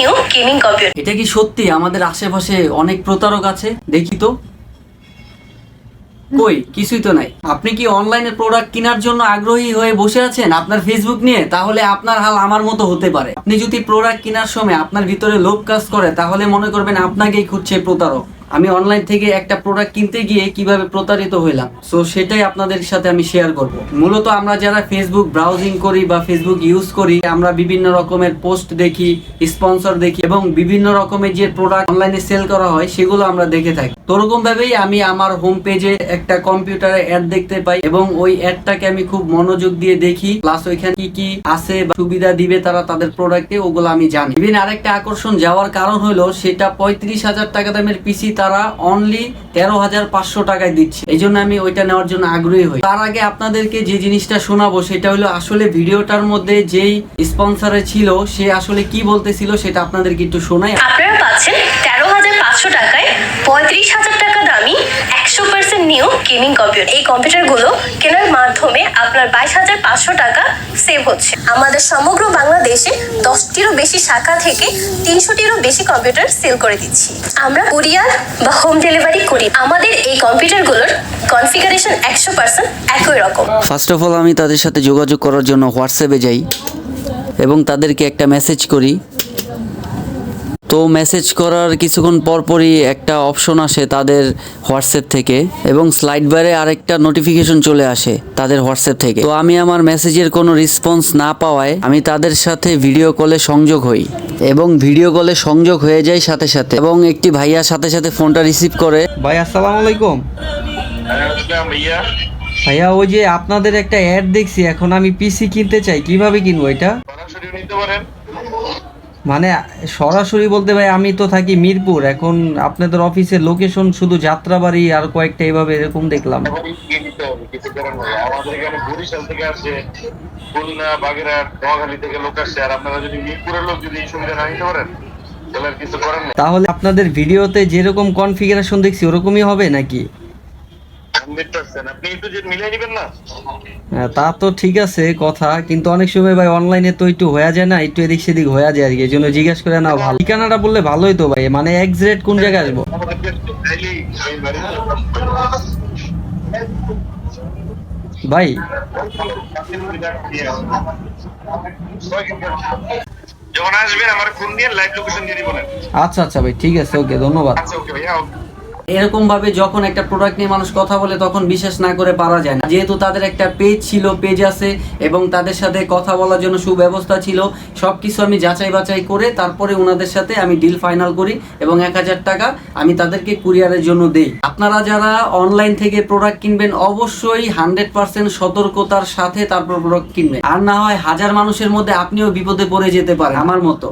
New gaming computer. এটা কি সত্যি আমাদের আশেপাশে অনেক প্রতারক আছে? দেখি তো। কই, কিছুই তো নাই। আপনি কি অনলাইনে প্রোডাক্ট কেনার জন্য আগ্রহী হয়ে বসে আছেন আপনার ফেসবুক নিয়ে? তাহলে আপনার হাল আমার মতো হতে পারে। আপনি যদি প্রোডাক্ট কেনার সময় আপনার ভিতরে লোভ কাজ করে, তাহলে মনে করবেন আপনাকেই খুঁজছে প্রতারক। আমি অনলাইন থেকে একটা প্রোডাক্ট কিনতে গিয়ে কিভাবে প্রতারিত হইলাম, সো সেটাই আপনাদের সাথে আমি শেয়ার করব। মূলত আমরা যারা ফেসবুক ব্রাউজিং করি বা ফেসবুক ইউজ করি, আমরা বিভিন্ন রকমের পোস্ট দেখি, স্পন্সর দেখি এবং বিভিন্ন রকমের যে প্রোডাক্ট অনলাইনে সেল করা হয় সেগুলো আমরা দেখে থাকি। ওরকম ভাবেই আমি আমার হোম পেজে একটা কম্পিউটারে অ্যাড দেখতে পাই এবং ওই অ্যাডটাকে আমি খুব মনোযোগ দিয়ে দেখি, প্লাস ওইখানে কি কি আছে বা সুবিধা দিবে তারা তাদের প্রোডাক্টে, ওগুলো আমি জানি। ইভেন আরেকটা আকর্ষণ যাওয়ার কারণ হলো সেটা 35,000 টাকা দামের পিসি তারা অনলি 13,500 টাকায় দিচ্ছে। এই জন্য আমি ওইটা নেওয়ার জন্য আগ্রহী হই। তার আগে আপনাদেরকে যে জিনিসটা শোনাবো সেটা হলো আসলে ভিডিওটার মধ্যে যেই স্পন্সরে ছিল সে আসলে কি বলতেছিল সেটা আপনাদেরকে একটু শোনাই। আপনারা পাচ্ছেন 13,500 টাকায় 35,000 টাকা দামি 100% নিউ গেমিং কম্পিউটার। এই কম্পিউটারগুলো কেনার মাধ্যমে আপনার 22,500 টাকা সেভ হচ্ছে। আমাদের সমগ্র বাংলাদেশে 10টিরও বেশি শাখা থেকে 300টিরও বেশি কম্পিউটার সেল করে দিচ্ছি। আমরা কুরিয়ার বা হোম ডেলিভারি করি। আমাদের এই কম্পিউটারগুলোর কনফিগারেশন 100% একই রকম। ফার্স্ট অফ অল আমি তাদের সাথে যোগাযোগ করার জন্য হোয়াটসঅ্যাপে যাই এবং তাদেরকে একটা মেসেজ করি। তো মেসেজ করার কিছুক্ষণ পরপরই একটা অপশন আসে তাদের হোয়াটসঅ্যাপ থেকে এবং স্লাইড বারে আরেকটা নোটিফিকেশন চলে আসে তাদের হোয়াটসঅ্যাপ থেকে। তো আমি আমার মেসেজের কোনো রেসপন্স না পাওয়ায় আমি তাদের সাথে ভিডিও কলে সংযোগ হই এবং ভিডিও কলে সংযোগ হয়ে যায় সাথে সাথে, এবং একটি ভাইয়া সাথে সাথে ফোনটা রিসিভ করে। ভাই আসসালামু আলাইকুম। ভাইয়া, ওই যে আপনাদের একটা অ্যাড দেখছি, এখন আমি পিসি কিনতে চাই, কিভাবে কিনবো এটা? মানে সরাসরি বলতে ভাই আমি তো থাকি মিরপুর, এখন আপনাদের অফিসের লোকেশন শুধু যাত্রাবাড়ি আর কয়েকটা এভাবে এরকম দেখলাম। আমাদের এখানে বরিশাল থেকে আসে, খুলনা, বাগেরহাট, নোয়াখালী থেকে লোক আসছে, আর আপনারা যদি মিরপুরের লোক যদি এই সুবিধা না নিতে পারেন তাহলে আর কিছু করার নেই। তাহলে আপনাদের ভিডিওতে যেরকম কনফিগারেশন দেখছি ওরকমই হবে নাকি? 100%। আপনি একটু যে মিলাই নেবেন না? হ্যাঁ, তা তো ঠিক আছে কথা, কিন্তু অনেক সময় ভাই অনলাইনে তো একটু হয়ে যায় না, একটু এদিক সেদিক হয়ে যায় আর কি, এই জন্য জিজ্ঞেস করে না ভালো। ঠিকানাটা বললে ভালোই তো ভাই, মানে এক্সাক্ট কোন জায়গায় আসবো? ভাই যখন আসবেন আমার ফোন দিয়ে লাইভ লোকেশন দিয়ে দিবেন। আচ্ছা আচ্ছা ভাই, ঠিক আছে, ওকে, ধন্যবাদ। আচ্ছা, ওকে ভাইয়া। এরকম ভাবে যখন একটা প্রোডাক্ট নিয়ে মানুষ কথা বলে তখন বিশ্বাস না করে পারা যায় না। যেহেতু তাদের একটা পেজ ছিল, পেজ আছে এবং তাদের সাথে কথা বলার জন্য সুব্যবস্থা ছিল, সবকিছু আমি যাচাই বাছাই করে তারপরে ওনাদের সাথে আমি ডিল ফাইনাল করি এবং 1,000 টাকা আমি তাদেরকে কুরিয়ারের জন্য দেই। আপনারা যারা অনলাইন থেকে প্রোডাক্ট কিনবেন অবশ্যই 100% সতর্কতার সাথে তারপর প্রোডাক্ট কিনবেন, আর না হয় হাজার মানুষের মধ্যে আপনিও বিপদে পড়ে যেতে পারেন আমার মতো।